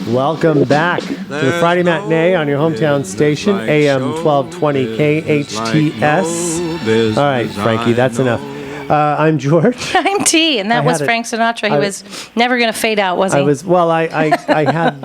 Welcome back to the Friday Matinee on your hometown station, AM 1220 KHTS. All right, Frankie, that's enough. I'm George. I'm T, and that was Frank Sinatra. He was never going to fade out, was he? I had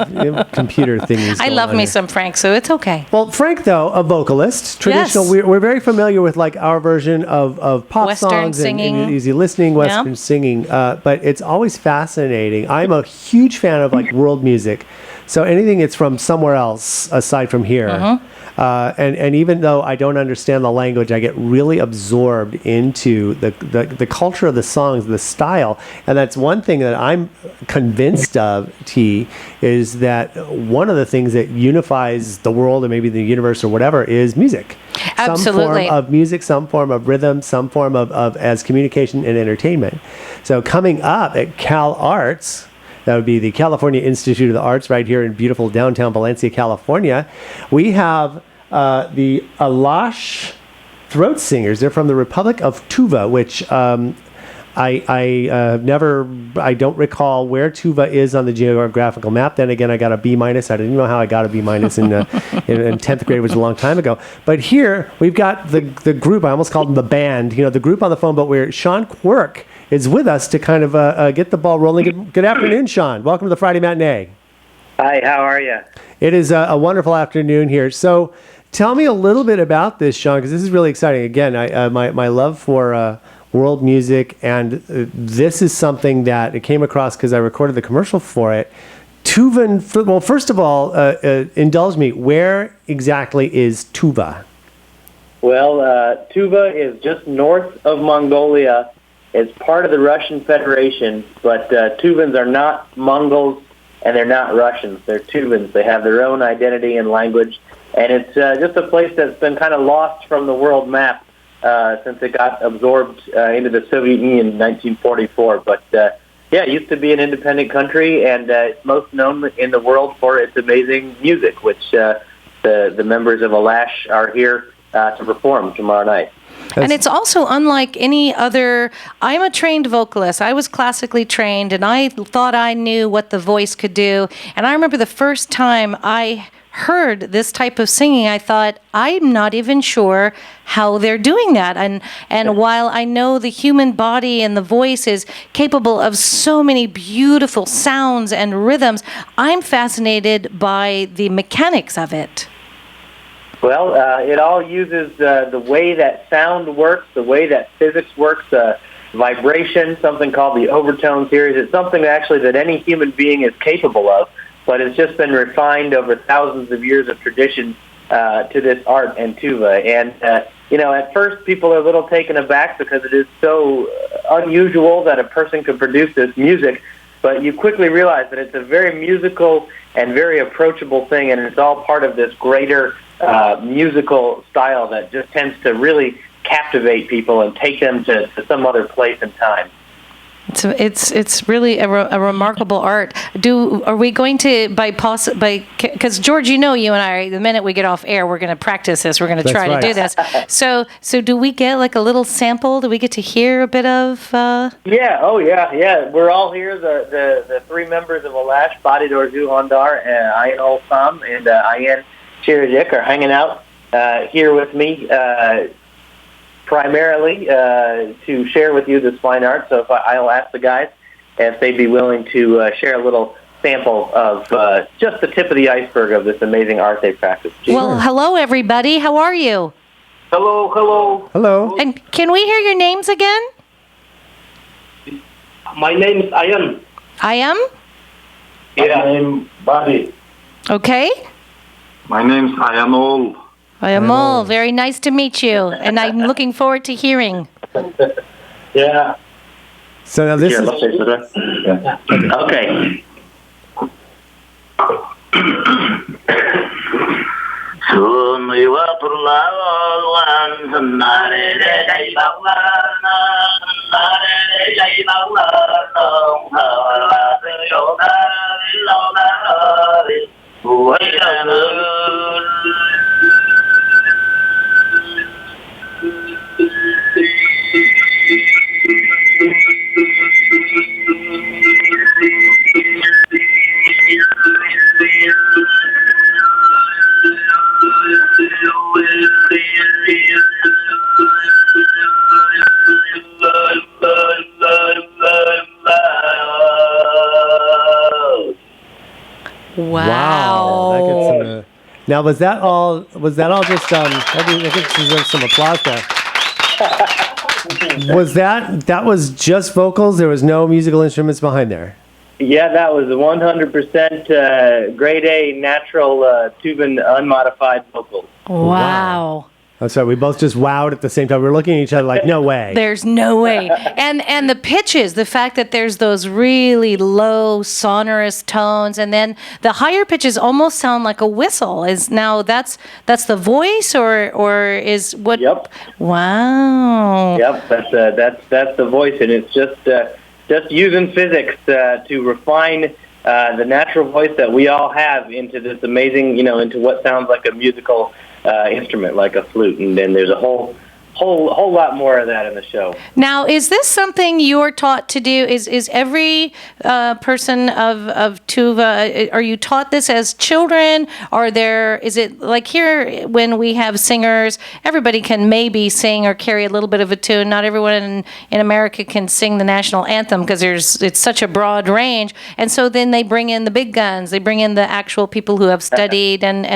computer thingies. I love me some Frank, so it's okay. Well, Frank, though, a vocalist, traditional. Yes. We're very familiar with like our version of pop Western songs singing. and easy listening, Western singing. But it's always fascinating. I'm a huge fan of like world music, so anything that's from somewhere else aside from here. And even though I don't understand the language, I get really absorbed into the culture of the songs, the style. And that's one thing that I'm convinced of, T, is that one of the things that unifies the world or maybe the universe or whatever is music. Absolutely. Some form of music, some form of rhythm, some form of as communication and entertainment. So coming up at Cal Arts, that would be the California Institute of the Arts right here in beautiful downtown Valencia, California. We have the Alash Throat Singers. They're from the Republic of Tuva, which I don't recall where Tuva is on the geographical map. Then again, I got a B-. I didn't even know how I got a B- in 10th grade, which was a long time ago. But here we've got the group. I almost called them the band. The group on the phone, but where Sean Quirk is with us to kind of get the ball rolling. Good afternoon, Sean. Welcome to the Friday Matinee. Hi, how are you? It is a wonderful afternoon here. So tell me a little bit about this, Sean, because this is really exciting. Again, my love for world music, and this is something that it came across because I recorded the commercial for it. Tuvan, well, first of all, indulge me. Where exactly is Tuva? Well, Tuva is just north of Mongolia. It's part of the Russian Federation, but Tuvans are not Mongols and they're not Russians. They're Tuvans. They have their own identity and language, and it's just a place that's been kind of lost from the world map since it got absorbed into the Soviet Union in 1944. But it used to be an independent country, and it's most known in the world for its amazing music, which the members of Alash are here to perform tomorrow night. And it's also unlike any other. I'm a trained vocalist. I was classically trained, and I thought I knew what the voice could do. And I remember the first time I heard this type of singing, I thought, I'm not even sure how they're doing that. And while I know the human body and the voice is capable of so many beautiful sounds and rhythms, I'm fascinated by the mechanics of it. Well, it all uses the way that sound works, the way that physics works, vibration, something called the overtone series. It's something actually that any human being is capable of, but it's just been refined over thousands of years of tradition to this art and tuba. And, at first people are a little taken aback because it is so unusual that a person could produce this music, but you quickly realize that it's a very musical and very approachable thing, and it's all part of this greater musical style that just tends to really captivate people and take them to some other place and time. It's really a remarkable art. Are we going to because George, you and I, the minute we get off air, we're going to practice this. We're going to try to do this. So do we get like a little sample? Do we get to hear a bit of? Yeah. We're all here. The three members of Alash, Badi Dorzu Hondar, Ayan Ol Sam, and Ayan Chiridik are hanging out here with me. Primarily to share with you this fine art. So I'll ask the guys if they'd be willing to share a little sample of just the tip of the iceberg of this amazing art they practice. Well, hello, everybody. How are you? Hello. And can we hear your names again? My name is Ayan. Ayam? Yeah. My name is Badi. Okay. My name is Ayan Ol. Ayamol, very nice to meet you, and I'm looking forward to hearing. Yeah. So now this is... Yeah. Okay. Wow. That gets some, now, was that all just, I think deserves some applause there. That was just vocals? There was no musical instruments behind there? Yeah, that was 100% grade A natural Tuvan unmodified vocals. Wow. I'm sorry, we both just wowed at the same time. We were looking at each other like, no way. There's no way. And the pitches, the fact that there's those really low sonorous tones, and then the higher pitches almost sound like a whistle. That's the voice, or is what? Yep. Wow. Yep, that's the voice, and it's just using physics to refine the natural voice that we all have into this amazing, into what sounds like a musical instrument, like a flute. And then there's a whole lot more of that in the show. Now, is this something you're taught to do? Is every person of Tuva, are you taught this as children? Is it like here when we have singers, everybody can maybe sing or carry a little bit of a tune. Not everyone in America can sing the national anthem because it's such a broad range. And so then they bring in the big guns. They bring in the actual people who have studied and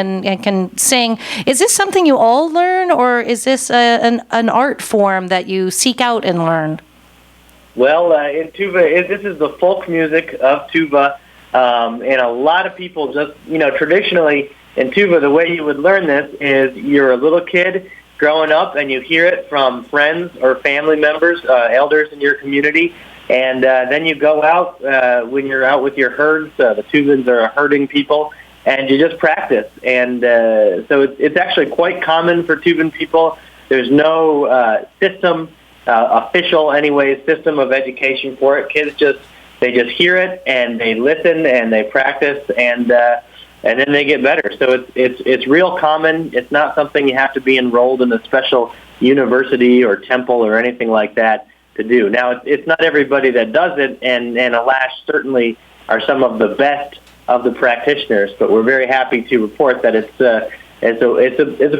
can sing. Is this something you all learn, or is this an art form that you seek out and learn? Well, in Tuva, this is the folk music of Tuva, and a lot of people just, traditionally in Tuva, the way you would learn this is you're a little kid growing up and you hear it from friends or family members, elders in your community, and then you go out when you're out with your herds. The Tuvans are herding people, and you just practice. And so it's actually quite common for Tuvan people. There's no system, official anyways, system of education for it. Kids just hear it and they listen and they practice and then they get better. So it's real common. It's not something you have to be enrolled in a special university or temple or anything like that to do. Now it's not everybody that does it, and alas, certainly are some of the best of the practitioners. But we're very happy to report that it's a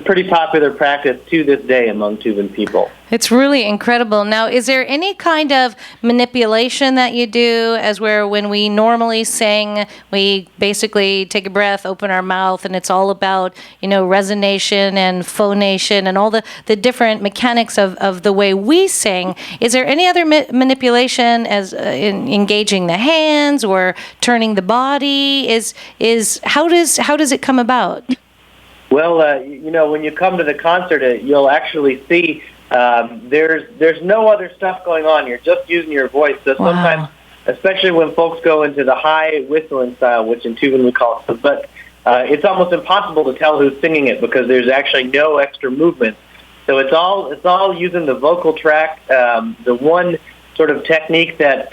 pretty popular practice to this day among Tuvan people. It's really incredible. Now, is there any kind of manipulation that you do, as where when we normally sing, we basically take a breath, open our mouth, and it's all about, resonation and phonation and all the different mechanics of the way we sing. Is there any other manipulation as in engaging the hands or turning the body? How does it come about? Well, when you come to the concert, you'll actually see there's no other stuff going on. You're just using your voice. So sometimes, especially when folks go into the high whistling style, which in Tuvan we call it, but it's almost impossible to tell who's singing it because there's actually no extra movement. So it's all using the vocal track. The one sort of technique that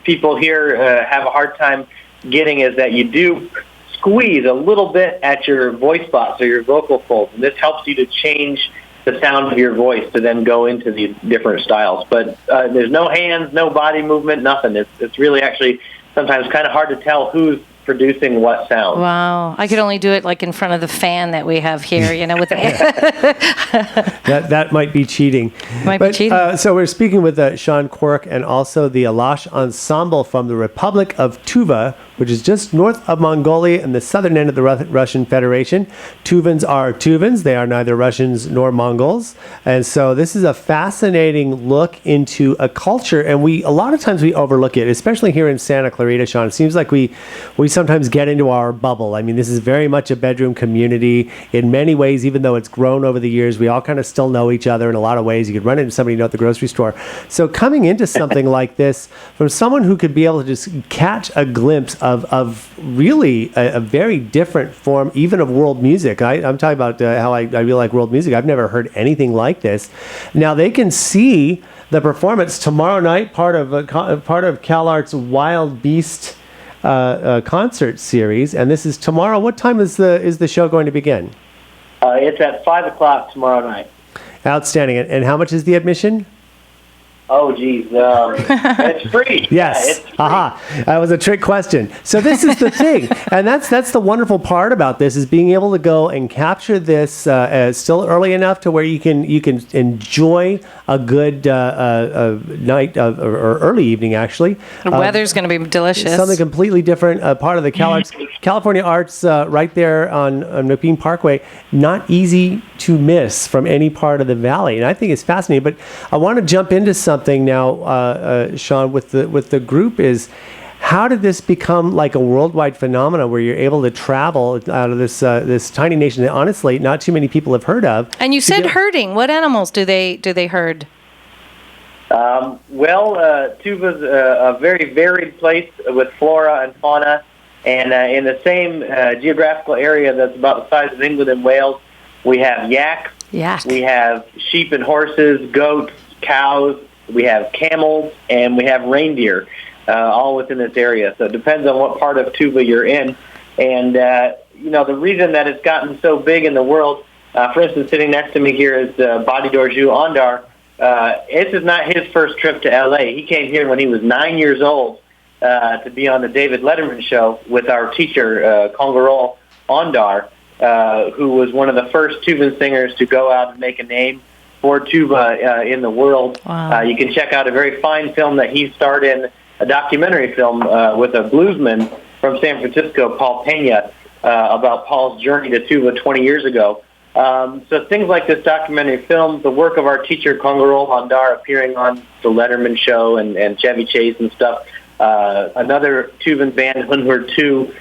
people here have a hard time getting is that you do squeeze a little bit at your voice spots or your vocal folds, and this helps you to change the sound of your voice to then go into these different styles. But there's no hands, no body movement, nothing. It's really actually sometimes kind of hard to tell who's producing what sound. Wow. I could only do it like in front of the fan that we have here, with that might be cheating. Be cheating. So we're speaking with Sean Quirk and also the Alash Ensemble from the Republic of Tuva, which is just north of Mongolia and the southern end of the Russian Federation. Tuvans are Tuvans. They are neither Russians nor Mongols. And so this is a fascinating look into a culture, and a lot of times we overlook it, especially here in Santa Clarita, Sean. It seems like we sometimes get into our bubble. I mean, this is very much a bedroom community in many ways, even though it's grown over the years. We all kind of still know each other in a lot of ways. You could run into somebody you know at the grocery store. So coming into something like this from someone who could be able to just catch a glimpse of really a very different form, even of world music. I'm talking about how I really like world music. I've never heard anything like this. Now they can see the performance tomorrow night, part of CalArt's Wild Beast concert series, and this is tomorrow. What time is the show going to begin? It's at 5:00 tomorrow night. Outstanding. And how much is the admission? Oh, geez. It's free. Yes. Yeah, it's free. Aha. That was a trick question. So this is the thing. And that's the wonderful part about this is being able to go and capture this still early enough to where you can enjoy a good night or early evening, actually. The weather's going to be delicious. Something completely different. Part of the California Arts right there on McBean Parkway. Not easy to miss from any part of the valley. And I think it's fascinating. But I want to jump into something now, Sean, with the group is how did this become like a worldwide phenomenon where you're able to travel out of this tiny nation that honestly not too many people have heard of? And you said herding. What animals do they herd? Tuva's a very varied place with flora and fauna, and in the same geographical area that's about the size of England and Wales, we have yak. We have sheep and horses, goats, cows, we have camels, and we have reindeer, all within this area. So it depends on what part of Tuva you're in. And, the reason that it's gotten so big in the world, for instance, sitting next to me here is Badi Dorju Ondar. This is not his first trip to L.A. He came here when he was 9 years old to be on the David Letterman show with our teacher, Kongarol Ondar, who was one of the first Tuvan singers to go out and make a name for Tuva in the world. Wow. You can check out a very fine film that he starred in, a documentary film with a bluesman from San Francisco, Paul Pena, about Paul's journey to Tuva 20 years ago. So things like this documentary film, the work of our teacher, Kongarol Ondar, appearing on the Letterman show and Chevy Chase and stuff. Another Tuvan band, Hunhur 2,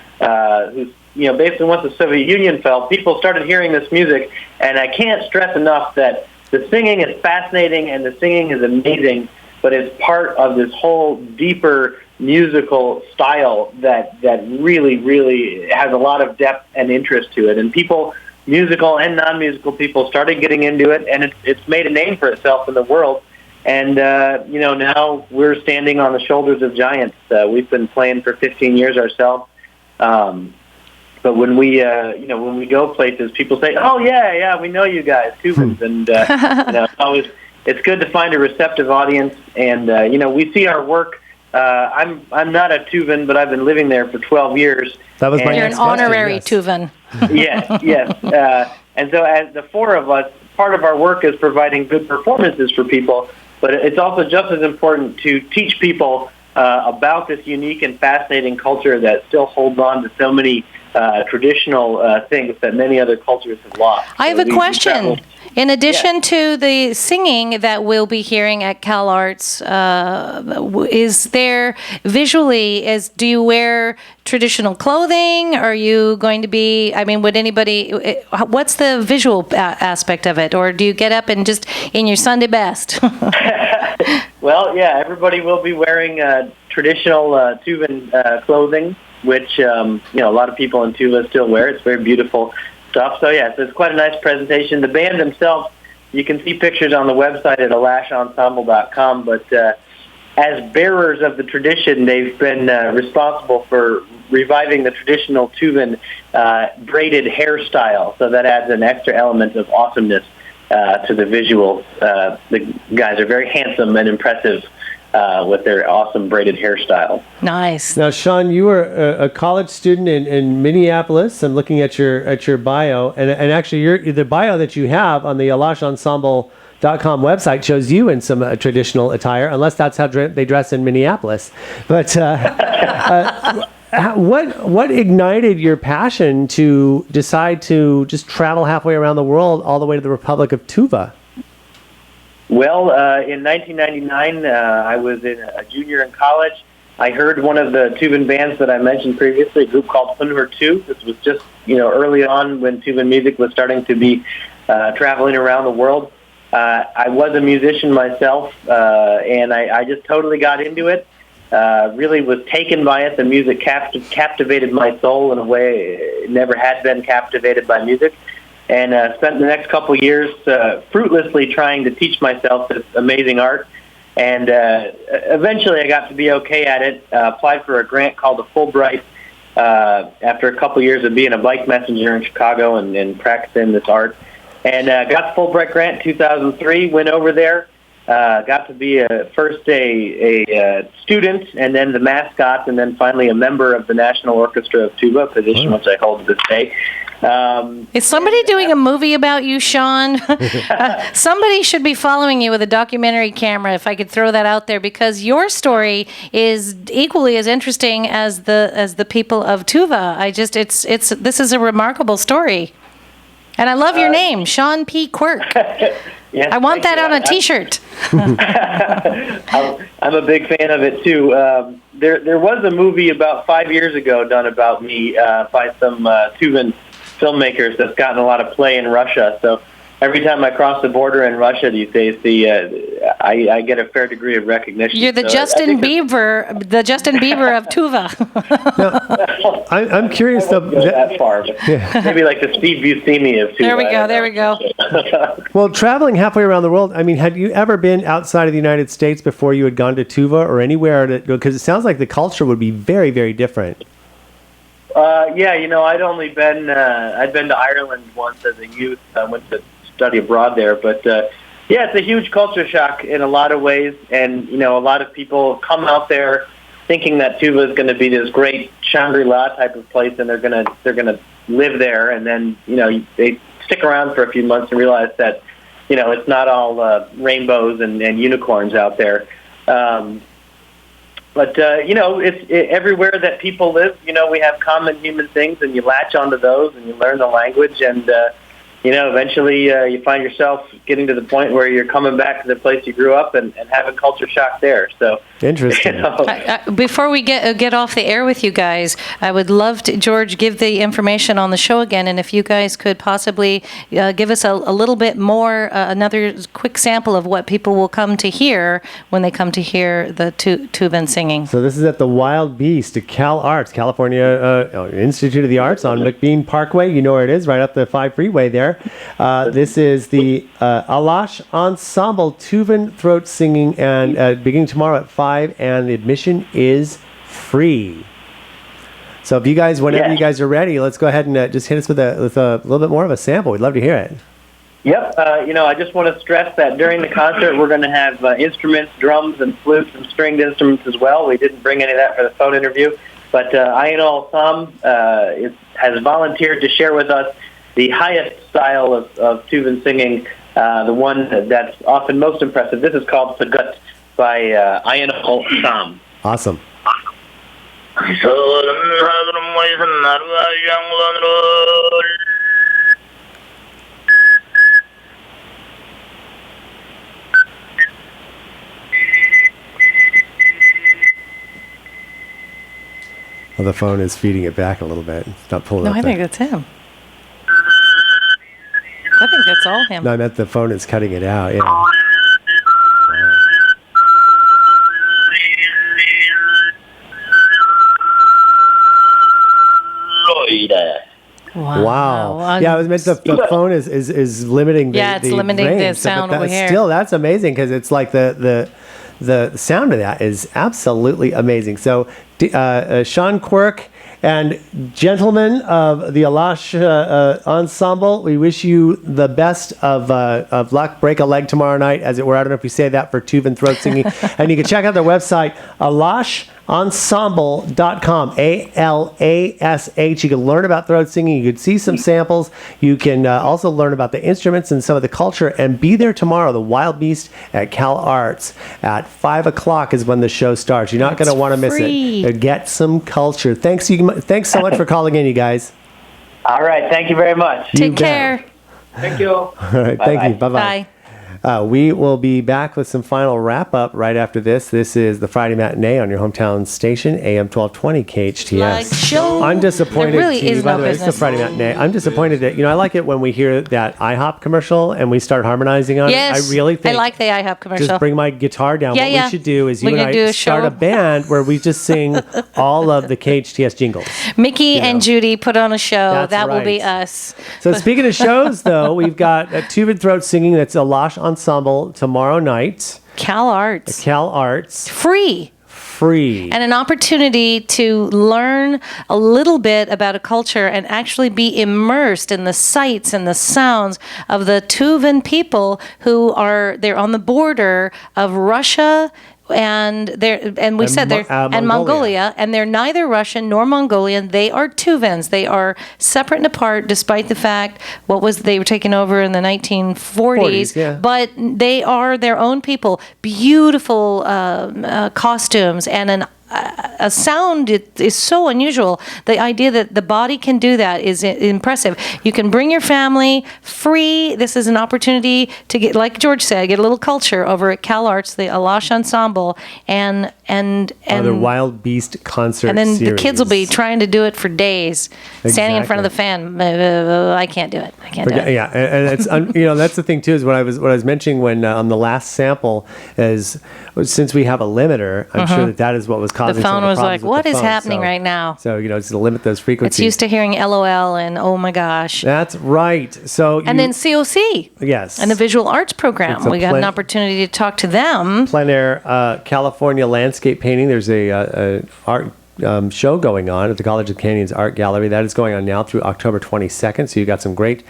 who's basically once the Soviet Union fell, people started hearing this music, and I can't stress enough that the singing is fascinating and the singing is amazing, but it's part of this whole deeper musical style that really, really has a lot of depth and interest to it. And people, musical and non-musical people, started getting into it, and it's made a name for itself in the world. And, now we're standing on the shoulders of giants. We've been playing for 15 years ourselves. But when we go places, people say, "Oh yeah, we know you guys, Tuvans," and it's good to find a receptive audience. And we see our work. I'm not a Tuvan, but I've been living there for 12 years. That was my You're an honorary Tuvan. Yes. And so, as the four of us, part of our work is providing good performances for people. But it's also just as important to teach people about this unique and fascinating culture that still holds on to so many traditional things that many other cultures have lost. I have a question. In addition to the singing that we'll be hearing at Cal Arts, is there visually, do you wear traditional clothing? Are you going to be, would anybody, what's the visual aspect of it? Or do you get up and just in your Sunday best? Well, yeah, everybody will be wearing traditional Tuvan clothing, which, a lot of people in Tuva still wear. It's very beautiful stuff. So it's quite a nice presentation. The band themselves, you can see pictures on the website at alashensemble.com, but as bearers of the tradition, they've been responsible for reviving the traditional Tuvan braided hairstyle, so that adds an extra element of awesomeness to the visual. The guys are very handsome and impressive with their awesome braided hairstyle. Nice. Now, Sean, you were a college student in Minneapolis. I'm looking at your bio, and actually, the bio that you have on the alashensemble.com website shows you in some traditional attire, unless that's how they dress in Minneapolis. But what ignited your passion to decide to just travel halfway around the world, all the way to the Republic of Tuva? Well, in 1999, I was a junior in college. I heard one of the Tuvan bands that I mentioned previously, a group called Hunhur 2. This was just, early on when Tuvan music was starting to be traveling around the world. I was a musician myself, and I just totally got into it. Really was taken by it. The music captivated my soul in a way it never had been captivated by music. And spent the next couple years fruitlessly trying to teach myself this amazing art. And eventually I got to be okay at it, applied for a grant called a Fulbright after a couple years of being a bike messenger in Chicago and practicing this art. And got the Fulbright grant in 2003, went over there, got to be first a student, and then the mascot, and then finally a member of the National Orchestra of Tuba, a position which I hold to this day. Is somebody doing a movie about you, Sean? Somebody should be following you with a documentary camera, if I could throw that out there, because your story is equally as interesting as the people of Tuva. This is a remarkable story. And I love your name, Sean P. Quirk. Yes, I want that on a T-shirt. I'm a big fan of it too. There was a movie about 5 years ago done about me by some Tuvan filmmakers that's gotten a lot of play in Russia. So every time I cross the border in Russia these days, I get a fair degree of recognition. You're the Justin Bieber of Tuva. Now, I'm curious though. That far, but maybe like the Steve Buscemi of Tuva. There we go. Well, traveling halfway around the world, I mean, had you ever been outside of the United States before you had gone to Tuva or anywhere? Because it sounds like the culture would be very, very different. Yeah, I'd only been I'd been to Ireland once as a youth. I went to study abroad there, but yeah, it's a huge culture shock in a lot of ways, and a lot of people come out there thinking that Tuva is going to be this great Shangri-La type of place, and they're gonna live there, and then they stick around for a few months and realize that it's not all rainbows and unicorns out there. But it's everywhere that people live. We have common human things, and you latch onto those, and you learn the language, and eventually you find yourself getting to the point where you're coming back to the place you grew up and having culture shock there. So interesting. Before we get off the air with you guys, I would love to, George, give the information on the show again, and if you guys could possibly give us a little bit more, another quick sample of what people will come to hear when they come to hear the Tuvan singing. So this is at the Wild Beast at Cal Arts, California Institute of the Arts on McBean Parkway. You know where it is, right up the 5 freeway there. This is the Alash Ensemble Tuvan Throat Singing, and beginning tomorrow at 5, and the admission is free. So if you guys, whenever you guys are ready, let's go ahead and just hit us with a little bit more of a sample. We'd love to hear it. Yep. I just want to stress that during the concert, we're going to have instruments, drums, and flutes, and stringed instruments as well. We didn't bring any of that for the phone interview, but Ayanol Sam has volunteered to share with us the highest style of Tuvan singing, the one that's often most impressive. This is called Sagut by Ayanol Sam. Awesome. Well, the phone is feeding it back a little bit. It's not pulling up. I think that's him. I think that's all him. No, I meant the phone is cutting it out. Yeah. Wow. Yeah, I was meant the phone is limiting the it's limiting range, the sound over here. Still, that's amazing because it's like the sound of that is absolutely amazing. So, Sean Quirk and gentlemen of the Alash Ensemble, we wish you the best of luck. Break a leg tomorrow night, as it were. I don't know if you say that for Tuvan throat singing. And you can check out their website, alashensemble.com, ALASH. You can learn about throat singing. You can see some samples. You can also learn about the instruments and some of the culture, and be there tomorrow, the Wild Beast at Cal Arts at 5 o'clock is when the show starts. You're not going to want to miss it. Get some culture. Thanks so much for calling in, you guys. All right. Thank you very much. Take care. Thank you. All right. Thank you. Bye-bye. We will be back with some final wrap-up right after this. This is the Friday Matinee on your hometown station, AM 1220 KHTS. Show. I'm disappointed. There really is by no the way, business. it's the Friday Matinee. I'm disappointed that, I like it when we hear that IHOP commercial and we start harmonizing on it. I really think I like the IHOP commercial. Just bring my guitar down. What we should do is you and I start a band where we just sing all of the KHTS jingles. Mickey and Judy put on a show. That's will be us. So speaking of shows, though, we've got a Tuvan throat singing that's a Alash Ensemble tomorrow night. Cal Arts. Cal Arts. Free. free. And an opportunity to learn a little bit about a culture and actually be immersed in the sights and the sounds of the Tuvan people who they're on the border of Russia and Mongolia, and they're neither Russian nor Mongolian. They are Tuvans. They are separate and apart, despite the fact they were taken over in the 1940s. Yeah. But they are their own people. Beautiful costumes and a sound is so unusual. The idea that the body can do that is impressive. You can bring your family free. This is an opportunity to get, like George said, get a little culture over at Cal Arts, the Alash Ensemble, and the Wild Beast concert and then series. the kids will be trying to do it for days, standing in front of the fan. I can't do it. I can't do it. Yeah, and it's that's the thing too, is what I was mentioning when on the last sample is, since we have a limiter, I'm sure that is what was causing the phone some of was the like, problems with what the is phone. happening right now? So just to limit those frequencies. It's used to hearing LOL and oh my gosh. That's right. So and then COC. Yes. And the visual arts program. We got an opportunity to talk to them. Plein air California landscape painting. There's a art show going on at the College of the Canyons Art Gallery. That is going on now through October 22nd. So you got some great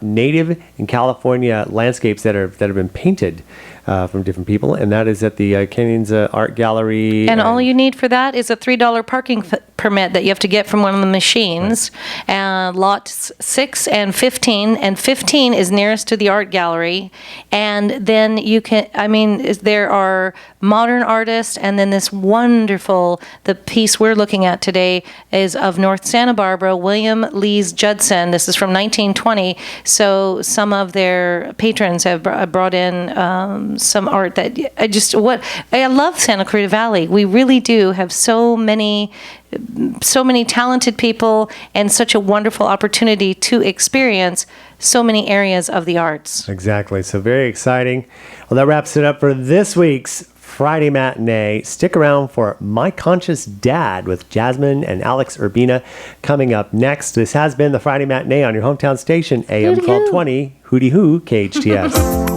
native and California landscapes that have been painted from different people, and that is at the Canyons Art Gallery. And all you need for that is a $3 parking permit that you have to get from one of the machines. And lots 6 and 15, and 15 is nearest to the art gallery. And then you can, there are modern artists, and then this wonderful, the piece we're looking at today is of North Santa Barbara, William Lees Judson. This is from 1920. So some of their patrons have brought in some art that I love Santa Clarita Valley. We really do have so many talented people and such a wonderful opportunity to experience so many areas of the arts. Exactly. So very exciting. Well, that wraps it up for this week's Friday Matinee. Stick around for My Conscious Dad with Jasmine and Alex Urbina coming up next. This has been the Friday Matinee on your hometown station, AM 1220, Hootie Hoo, KHTS.